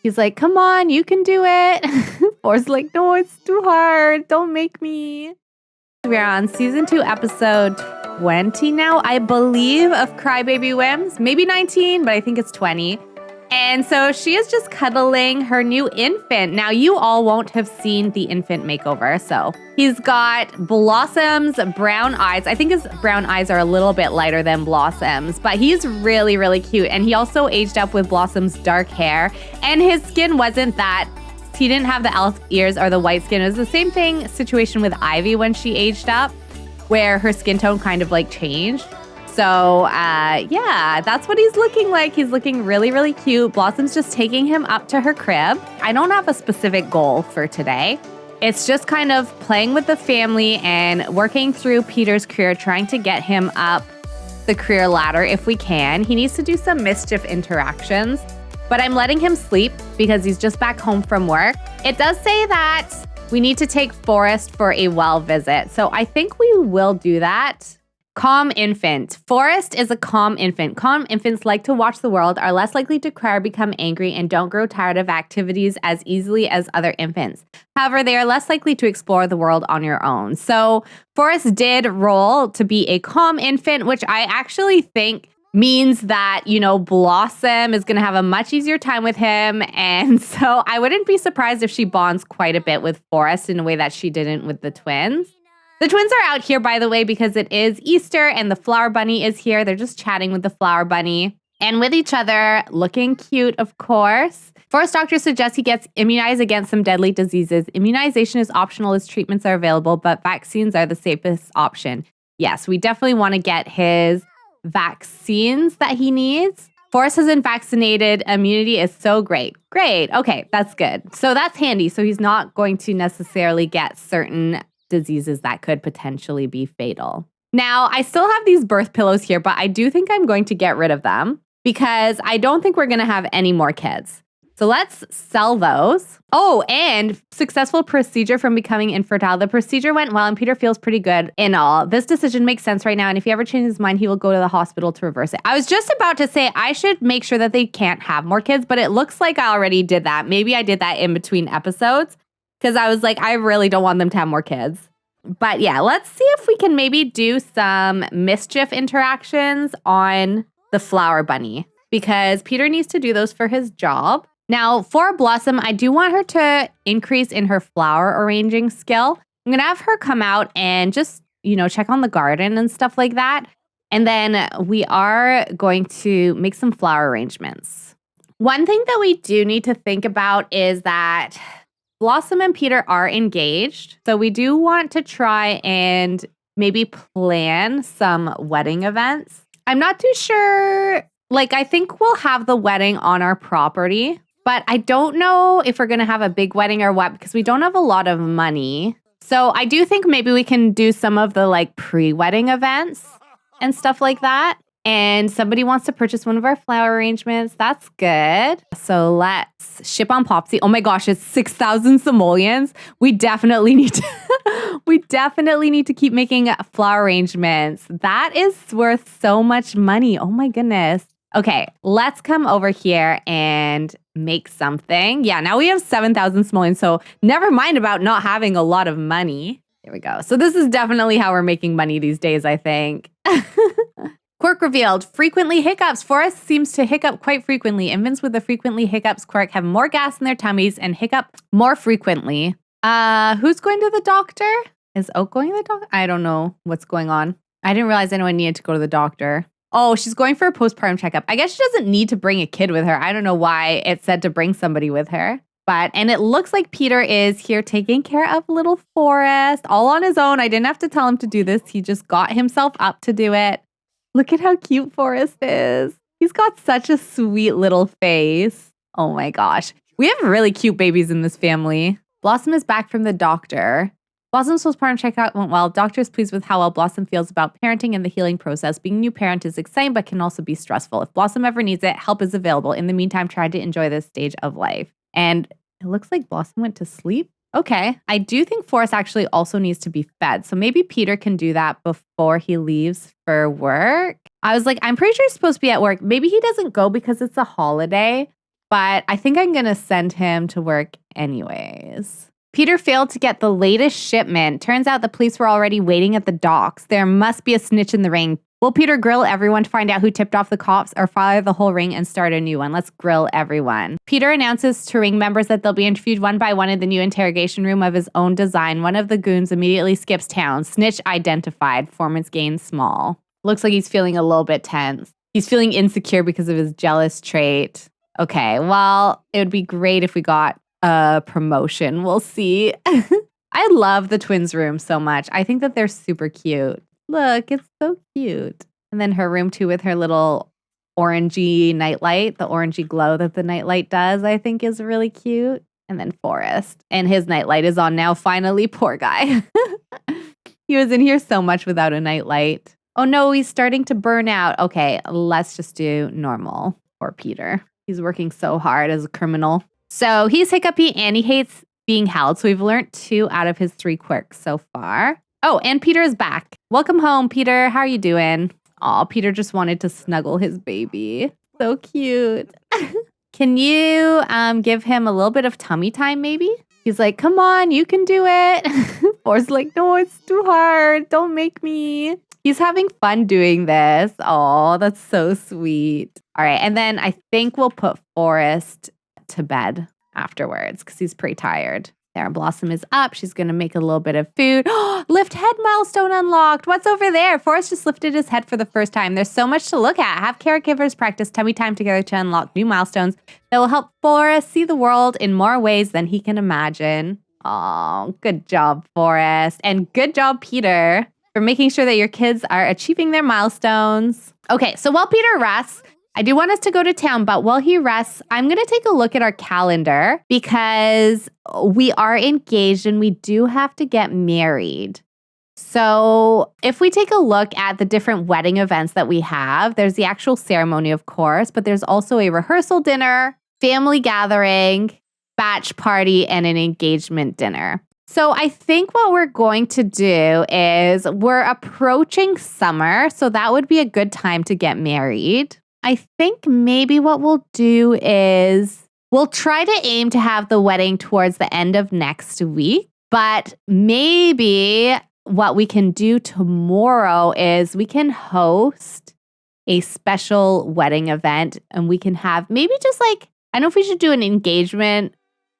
He's like, come on, you can do it. Forrest's like, no, it's too hard. Don't make me. We're on season 2, episode 20 now, I believe, of Crybaby Whims. Maybe 19, but I think it's 20. And so she is just cuddling her new infant. Now, you all won't have seen the infant makeover. So he's got Blossom's brown eyes. I think his brown eyes are a little bit lighter than Blossom's, but he's really, really cute. And he also aged up with Blossom's dark hair. And his skin wasn't that, he didn't have the elf ears or the white skin. It was the same situation with Ivy when she aged up, where her skin tone kind of like changed. So, yeah, that's what he's looking like. He's looking really, really cute. Blossom's just taking him up to her crib. I don't have a specific goal for today. It's just kind of playing with the family and working through Peter's career, trying to get him up the career ladder if we can. He needs to do some mischief interactions, but I'm letting him sleep because he's just back home from work. It does say that we need to take Forrest for a well visit. So I think we will do that. Calm infant. Forrest is a calm infant. Calm infants like to watch the world, are less likely to cry or become angry, and don't grow tired of activities as easily as other infants. However, they are less likely to explore the world on your own. So Forrest did roll to be a calm infant, which I actually think means that, you know, Blossom is going to have a much easier time with him. And so I wouldn't be surprised if she bonds quite a bit with Forrest in a way that she didn't with the twins. The twins are out here, by the way, because it is Easter and the flower bunny is here. They're just chatting with the flower bunny and with each other, looking cute, of course. Forrest's doctor suggests he gets immunized against some deadly diseases. Immunization is optional as treatments are available, but vaccines are the safest option. Yes, we definitely want to get his vaccines that he needs. Forrest isn't vaccinated. Immunity is so great. Great. Okay, that's good. So that's handy. So he's not going to necessarily get certain diseases that could potentially be fatal. Now, I still have these birth pillows here, but I do think I'm going to get rid of them because I don't think we're going to have any more kids. So let's sell those. Oh, and successful procedure from becoming infertile. The procedure went well and Peter feels pretty good in all. This decision makes sense right now. And if he ever changes his mind, he will go to the hospital to reverse it. I was just about to say I should make sure that they can't have more kids, but it looks like I already did that. Maybe I did that in between episodes because I was like, I really don't want them to have more kids. But yeah, let's see if we can maybe do some mischief interactions on the flower bunny because Peter needs to do those for his job. Now, for Blossom, I do want her to increase in her flower arranging skill. I'm going to have her come out and just, you know, check on the garden and stuff like that. And then we are going to make some flower arrangements. One thing that we do need to think about is that Blossom and Peter are engaged. So we do want to try and maybe plan some wedding events. I'm not too sure. Like, I think we'll have the wedding on our property. But I don't know if we're going to have a big wedding or what because we don't have a lot of money. So I do think maybe we can do some of the like pre-wedding events and stuff like that. And somebody wants to purchase one of our flower arrangements. That's good. So let's ship on Popsy. Oh my gosh, it's 6,000 simoleons. We definitely need to keep making flower arrangements. That is worth so much money. Oh my goodness. Okay, let's come over here and make something. Yeah, now we have 7,000 simoleons, so never mind about not having a lot of money. There we go. So this is definitely how we're making money these days, I think. Quirk revealed. Frequently hiccups. Forrest seems to hiccup quite frequently. Infants with the frequently hiccups quirk have more gas in their tummies and hiccup more frequently. Who's going to the doctor? Is Oak going to the doctor? I don't know what's going on. I didn't realize anyone needed to go to the doctor. Oh, she's going for a postpartum checkup. I guess she doesn't need to bring a kid with her. I don't know why it said to bring somebody with her. And it looks like Peter is here taking care of little Forrest all on his own. I didn't have to tell him to do this. He just got himself up to do it. Look at how cute Forrest is. He's got such a sweet little face. Oh my gosh. We have really cute babies in this family. Blossom is back from the doctor. Blossom's postpartum checkout went well. Doctor is pleased with how well Blossom feels about parenting and the healing process. Being a new parent is exciting, but can also be stressful. If Blossom ever needs it, help is available. In the meantime, try to enjoy this stage of life. And it looks like Blossom went to sleep. Okay. I do think Forrest actually also needs to be fed. So maybe Peter can do that before he leaves for work. I was like, I'm pretty sure he's supposed to be at work. Maybe he doesn't go because it's a holiday. but I think I'm going to send him to work anyways. Peter failed to get the latest shipment. Turns out the police were already waiting at the docks. There must be a snitch in the ring. Will Peter grill everyone to find out who tipped off the cops or fire the whole ring and start a new one? Let's grill everyone. Peter announces to ring members that they'll be interviewed one by one in the new interrogation room of his own design. One of the goons immediately skips town. Snitch identified. Performance gain small. Looks like he's feeling a little bit tense. He's feeling insecure because of his jealous trait. Okay, well, it would be great if we got a promotion. We'll see. I love the twins' room so much. I think that they're super cute. Look, it's so cute. And then her room too with her little orangey nightlight, the orangey glow that the nightlight does, I think is really cute. And then Forrest. And his nightlight is on now, finally. Poor guy. He was in here so much without a nightlight. Oh no, he's starting to burn out. Okay, let's just do normal for Peter. He's working so hard as a criminal. So he's hiccupy and he hates being held. So we've learned 2 out of his 3 quirks so far. Oh, and Peter is back. Welcome home, Peter. How are you doing? Aw, Peter just wanted to snuggle his baby. So cute. Can you give him a little bit of tummy time, maybe? He's like, come on, you can do it. Forrest's like, no, it's too hard. Don't make me. He's having fun doing this. Oh, that's so sweet. All right, and then I think we'll put Forrest to bed afterwards because he's pretty tired. There, Blossom is up. She's going to make a little bit of food. Lift head milestone unlocked. What's over there? Forrest just lifted his head for the first time. There's so much to look at. Have caregivers practice tummy time together to unlock new milestones that will help Forrest see the world in more ways than he can imagine. Oh, good job, Forrest. And good job, Peter, for making sure that your kids are achieving their milestones. Okay, so while Peter rests, I do want us to go to town, but while he rests, I'm going to take a look at our calendar because we are engaged and we do have to get married. So if we take a look at the different wedding events that we have, there's the actual ceremony, of course, but there's also a rehearsal dinner, family gathering, batch party, and an engagement dinner. So I think what we're going to do is we're approaching summer, so that would be a good time to get married. I think maybe what we'll do is we'll try to aim to have the wedding towards the end of next week, but maybe what we can do tomorrow is we can host a special wedding event and we can have maybe just like, I don't know if we should do an engagement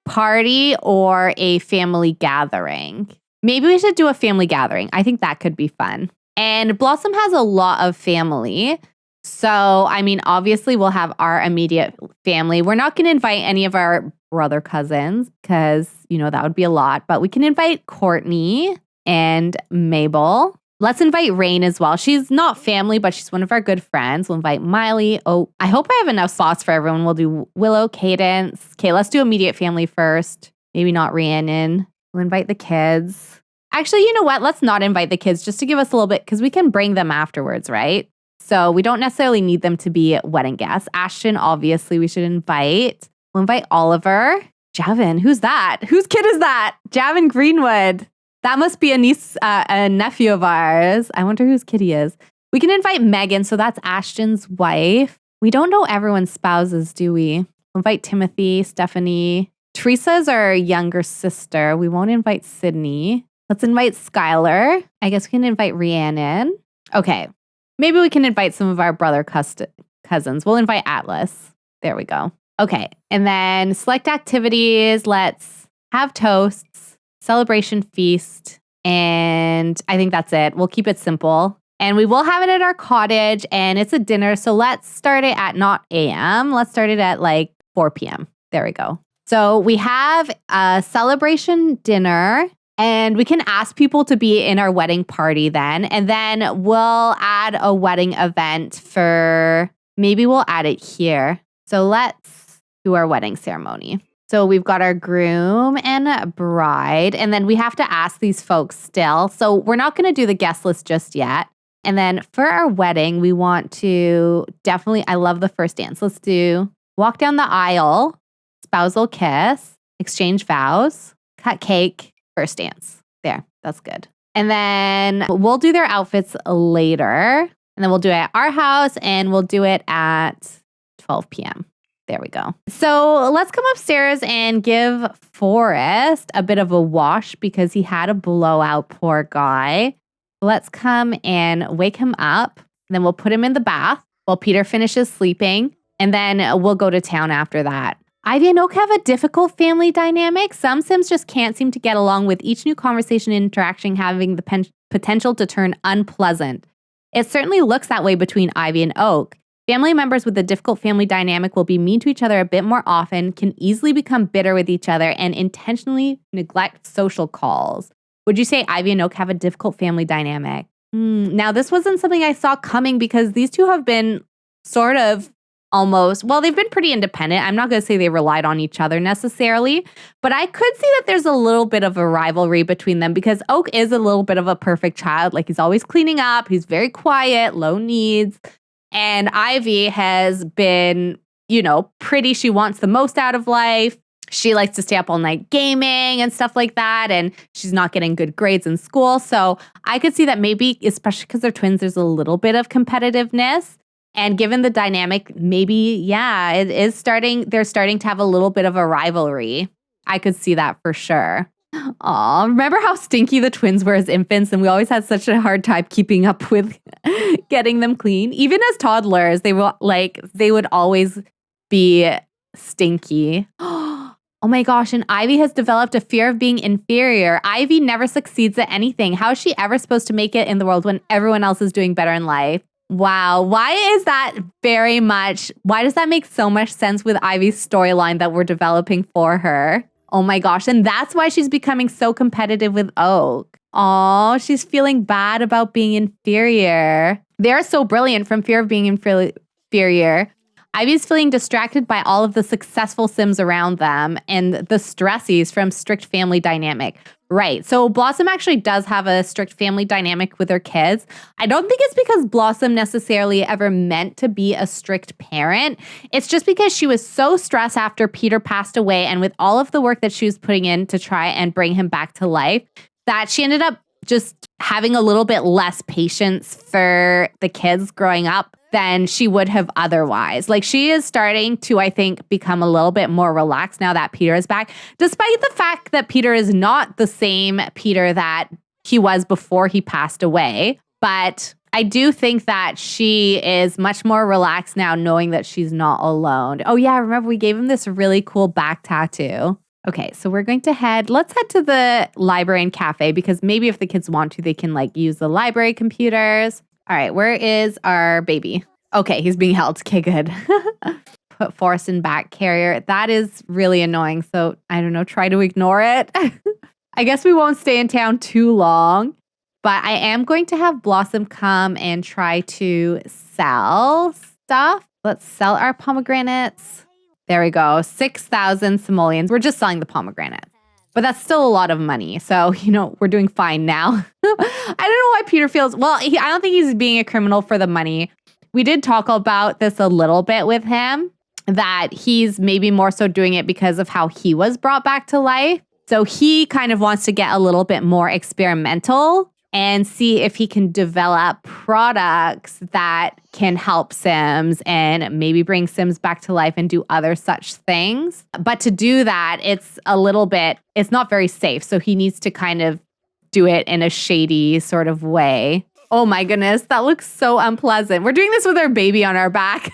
party or a family gathering. Maybe we should do a family gathering. I think that could be fun. And Blossom has a lot of family. So, I mean, obviously we'll have our immediate family. We're not going to invite any of our brother cousins because, that would be a lot. But we can invite Courtney and Mabel. Let's invite Rain as well. She's not family, but she's one of our good friends. We'll invite Miley. Oh, I hope I have enough slots for everyone. We'll do Willow, Cadence. Okay, let's do immediate family first. Maybe not Rhiannon. We'll invite the kids. Actually, you know what? Let's not invite the kids just to give us a little bit because we can bring them afterwards, right? So we don't necessarily need them to be wedding guests. Ashton, obviously, we should invite. We'll invite Oliver. Javin, who's that? Whose kid is that? Javin Greenwood. That must be a nephew of ours. I wonder whose kid he is. We can invite Megan, so that's Ashton's wife. We don't know everyone's spouses, do we? We'll invite Timothy, Stephanie. Teresa's our younger sister. We won't invite Sydney. Let's invite Skylar. I guess we can invite Rhiannon. Okay. Maybe we can invite some of our brother cousins. We'll invite Atlas. There we go. Okay. And then select activities. Let's have toasts, celebration feast. And I think that's it. We'll keep it simple. And we will have it at our cottage and it's a dinner. So let's start it at not a.m. Let's start it at like 4 p.m. There we go. So we have a celebration dinner. And we can ask people to be in our wedding party then. And then we'll add a wedding event maybe we'll add it here. So let's do our wedding ceremony. So we've got our groom and bride. And then we have to ask these folks still. So we're not going to do the guest list just yet. And then for our wedding, we want to I love the first dance. Let's do walk down the aisle, spousal kiss, exchange vows, cut cake, first dance. There, that's good. And then we'll do their outfits later. And then we'll do it at our house and we'll do it at 12 p.m. There we go. So let's come upstairs and give Forrest a bit of a wash because he had a blowout, poor guy. Let's come and wake him up. Then we'll put him in the bath while Peter finishes sleeping. And then we'll go to town after that. Ivy and Oak have a difficult family dynamic. Some Sims just can't seem to get along, with each new conversation and interaction having the potential to turn unpleasant. It certainly looks that way between Ivy and Oak. Family members with a difficult family dynamic will be mean to each other a bit more often, can easily become bitter with each other, and intentionally neglect social calls. Would you say Ivy and Oak have a difficult family dynamic? Now, this wasn't something I saw coming because these two have been sort of they've been pretty independent. I'm not going to say they relied on each other necessarily, but I could see that there's a little bit of a rivalry between them because Oak is a little bit of a perfect child. Like, he's always cleaning up. He's very quiet, low needs. And Ivy has been, pretty. She wants the most out of life. She likes to stay up all night gaming and stuff like that. And she's not getting good grades in school. So I could see that maybe, especially because they're twins, there's a little bit of competitiveness. And given the dynamic, maybe, it is they're starting to have a little bit of a rivalry. I could see that for sure. Aw, remember how stinky the twins were as infants, and we always had such a hard time keeping up with getting them clean? Even as toddlers, they would always be stinky. Oh my gosh, and Ivy has developed a fear of being inferior. Ivy never succeeds at anything. How is she ever supposed to make it in the world when everyone else is doing better in life? Wow. Why does that make so much sense with Ivy's storyline that we're developing for her? Oh my gosh. And that's why she's becoming so competitive with Oak. Oh, she's feeling bad about being inferior. They're so brilliant from fear of being inferior. Ivy's feeling distracted by all of the successful Sims around them and the stressies from strict family dynamic. Right. So Blossom actually does have a strict family dynamic with her kids. I don't think it's because Blossom necessarily ever meant to be a strict parent. It's just because she was so stressed after Peter passed away, and with all of the work that she was putting in to try and bring him back to life, that she ended up just having a little bit less patience for the kids growing up than she would have otherwise. Like, she is starting to, I think, become a little bit more relaxed now that Peter is back, despite the fact that Peter is not the same Peter that he was before he passed away. But I do think that she is much more relaxed now, knowing that she's not alone. Oh yeah, remember we gave him this really cool back tattoo. Okay, so let's head to the library and cafe, because maybe if the kids want to, they can use the library computers. All right, where is our baby? Okay, he's being held. Okay, good. Put Forrest in back carrier. That is really annoying. So I don't know, try to ignore it. I guess we won't stay in town too long, but I am going to have Blossom come and try to sell stuff. Let's sell our pomegranates. There we go. 6,000 simoleons. We're just selling the pomegranates. But that's still a lot of money. So, we're doing fine now. I don't know why Peter feels... I don't think he's being a criminal for the money. We did talk about this a little bit with him, that he's maybe more so doing it because of how he was brought back to life. So he kind of wants to get a little bit more experimental and see if he can develop products that can help Sims and maybe bring Sims back to life and do other such things. But to do that, it's not very safe. So he needs to kind of do it in a shady sort of way. Oh my goodness, that looks so unpleasant. We're doing this with our baby on our back.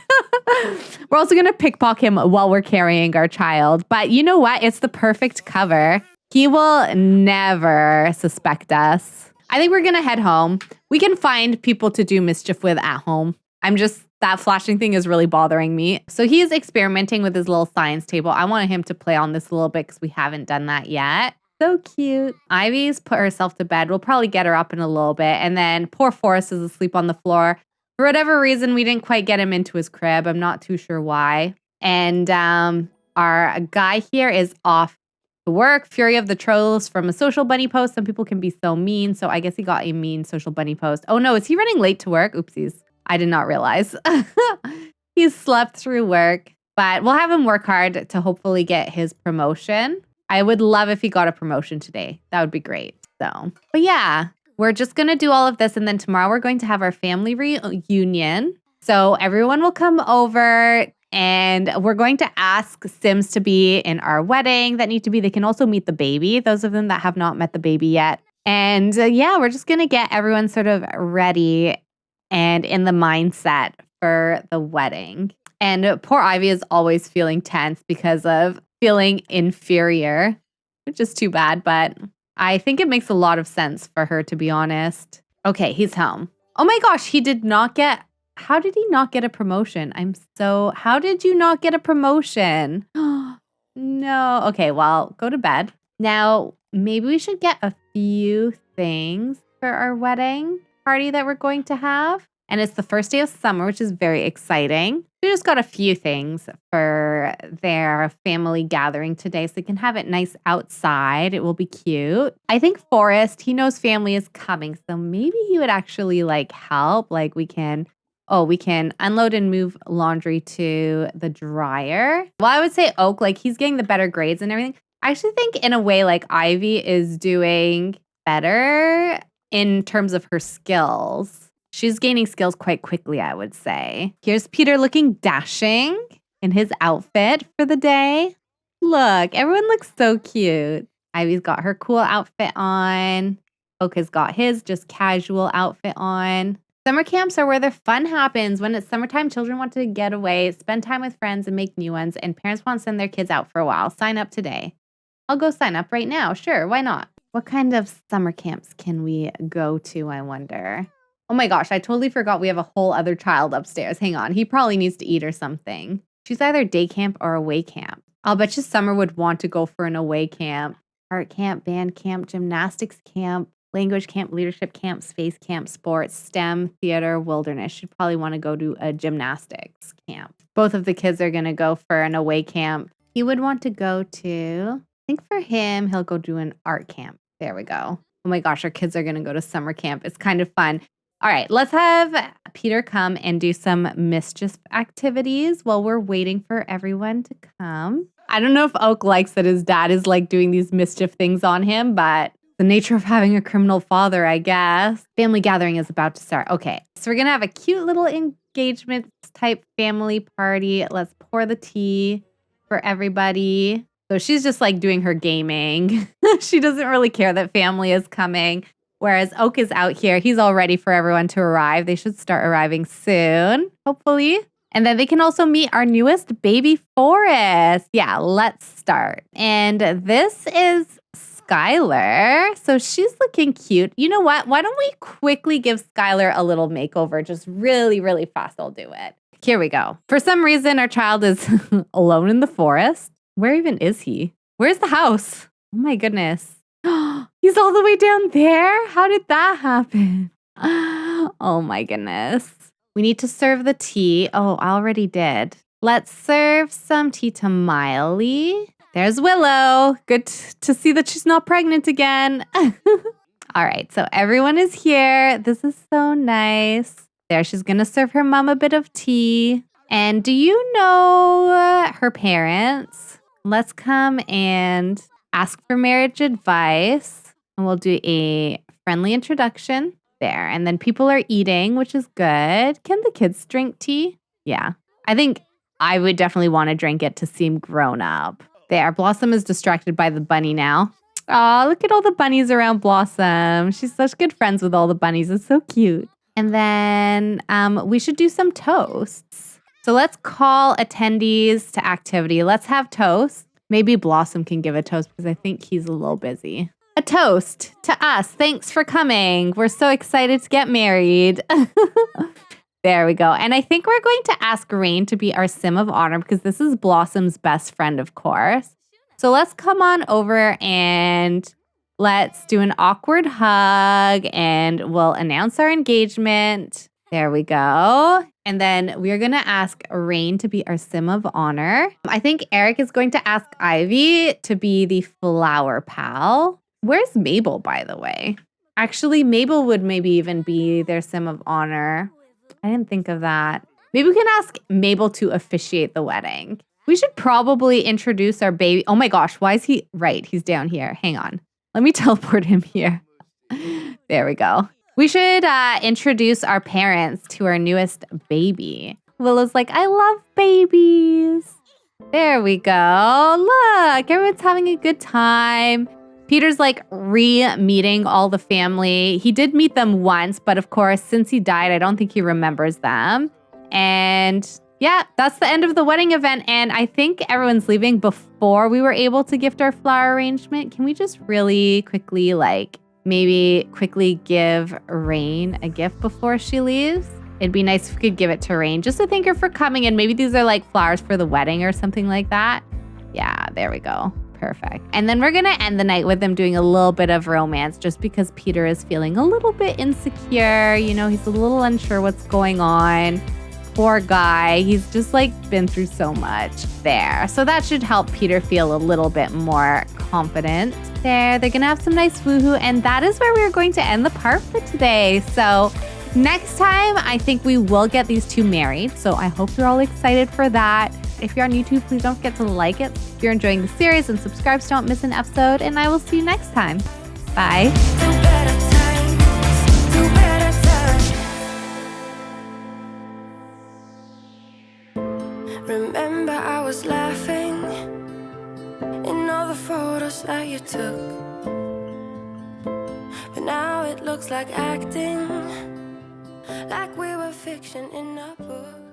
We're also going to pickpocket him while we're carrying our child. But you know what? It's the perfect cover. He will never suspect us. I think we're going to head home. We can find people to do mischief with at home. That flashing thing is really bothering me. So he is experimenting with his little science table. I wanted him to play on this a little bit because we haven't done that yet. So cute. Ivy's put herself to bed. We'll probably get her up in a little bit. And then poor Forrest is asleep on the floor. For whatever reason, we didn't quite get him into his crib. I'm not too sure why. And our guy here is off to work. Fury of the Trolls from a social bunny post. Some people can be so mean. So I guess he got a mean social bunny post. Oh no, is he running late to work? Oopsies. I did not realize. He slept through work. But we'll have him work hard to hopefully get his promotion. I would love if he got a promotion today. That would be great. But yeah, we're just going to do all of this. And then tomorrow we're going to have our family reunion. So everyone will come over And we're going to ask Sims to be in our wedding that need to be. They can also meet the baby, those of them that have not met the baby yet. And we're just going to get everyone sort of ready and in the mindset for the wedding. And poor Ivy is always feeling tense because of feeling inferior, which is too bad, but I think it makes a lot of sense for her, to be honest. Okay, he's home. Oh my gosh, how did he not get a promotion? How did you not get a promotion? No. Okay, well, go to bed. Now, maybe we should get a few things for our wedding party that we're going to have. And it's the first day of summer, which is very exciting. We just got a few things for their family gathering today so they can have it nice outside. It will be cute. I think Forrest, he knows family is coming, so maybe he would actually help. We can unload and move laundry to the dryer. Well, I would say Oak, he's getting the better grades and everything. I actually think in a way Ivy is doing better in terms of her skills. She's gaining skills quite quickly, I would say. Here's Peter looking dashing in his outfit for the day. Look, everyone looks so cute. Ivy's got her cool outfit on. Oak has got his just casual outfit on. Summer camps are where the fun happens. When it's summertime, children want to get away, spend time with friends, and make new ones, and parents want to send their kids out for a while. Sign up today. I'll go sign up right now. Sure, why not? What kind of summer camps can we go to, I wonder? Oh my gosh, I totally forgot we have a whole other child upstairs. Hang on, he probably needs to eat or something. She's either day camp or away camp. I'll bet you Summer would want to go for an away camp. Art camp, band camp, gymnastics camp, language camp, leadership camp, space camp, sports, STEM, theater, wilderness. She'd probably want to go to a gymnastics camp. Both of the kids are going to go for an away camp. He would want to go to, I think for him, he'll go do an art camp. There we go. Oh my gosh, our kids are going to go to summer camp. It's kind of fun. All right, let's have Peter come and do some mischief activities while we're waiting for everyone to come. I don't know if Oak likes that his dad is doing these mischief things on him, but the nature of having a criminal father, I guess. Family gathering is about to start. Okay, so we're going to have a cute little engagement type family party. Let's pour the tea for everybody. So she's just doing her gaming. She doesn't really care that family is coming. Whereas Oak is out here. He's all ready for everyone to arrive. They should start arriving soon, hopefully. And then they can also meet our newest baby, Forrest. Yeah, let's start. And this is Skylar. So she's looking cute. You know what? Why don't we quickly give Skylar a little makeover? Just really, really fast. I'll do it. Here we go. For some reason, our child is alone in the forest. Where even is he? Where's the house? Oh my goodness. He's all the way down there? How did that happen? Oh my goodness. We need to serve the tea. Oh, I already did. Let's serve some tea to Miley. There's Willow. Good to see that she's not pregnant again. All right, so everyone is here. This is so nice. There, she's going to serve her mom a bit of tea. And do you know her parents? Let's come and ask for marriage advice. And we'll do a friendly introduction there. And then people are eating, which is good. Can the kids drink tea? Yeah. I think I would definitely want to drink it to seem grown up. There. Blossom is distracted by the bunny now. Oh, look at all the bunnies around Blossom. She's such good friends with all the bunnies. It's so cute. And then we should do some toasts. So let's call attendees to activity. Let's have toast. Maybe Blossom can give a toast because I think he's a little busy. A toast to us. Thanks for coming. We're so excited to get married. There we go. And I think we're going to ask Rain to be our sim of honor because this is Blossom's best friend, of course. So let's come on over and let's do an awkward hug and we'll announce our engagement. There we go. And then we're going to ask Rain to be our sim of honor. I think Eric is going to ask Ivy to be the flower pal. Where's Mabel, by the way? Actually, Mabel would maybe even be their sim of honor. I didn't think of that. Maybe we can ask Mabel to officiate the wedding. We should probably introduce our baby. Oh my gosh, why is he? Right, he's down here. Hang on. Let me teleport him here. There we go. We should introduce our parents to our newest baby. Willow's like, I love babies. There we go. Look, everyone's having a good time. Peter's like re-meeting all the family. He did meet them once, but of course, since he died, I don't think he remembers them. And yeah, that's the end of the wedding event. And I think everyone's leaving before we were able to gift our flower arrangement. Can we just really quickly, maybe quickly give Rain a gift before she leaves? It'd be nice if we could give it to Rain just to thank her for coming. And maybe these are like flowers for the wedding or something like that. Yeah, there we go. Perfect. And then we're going to end the night with them doing a little bit of romance just because Peter is feeling a little bit insecure. You know, he's a little unsure what's going on. Poor guy. He's just been through so much there. So that should help Peter feel a little bit more confident there. They're going to have some nice woohoo. And that is where we're going to end the part for today. So next time, I think we will get these two married. So I hope you're all excited for that. If you're on YouTube, please don't forget to like it if you're enjoying the series and subscribe so you don't miss an episode. And I will see you next time. Bye. Remember I was laughing in all the photos that you took, but now it looks like acting, like we were fiction in a book.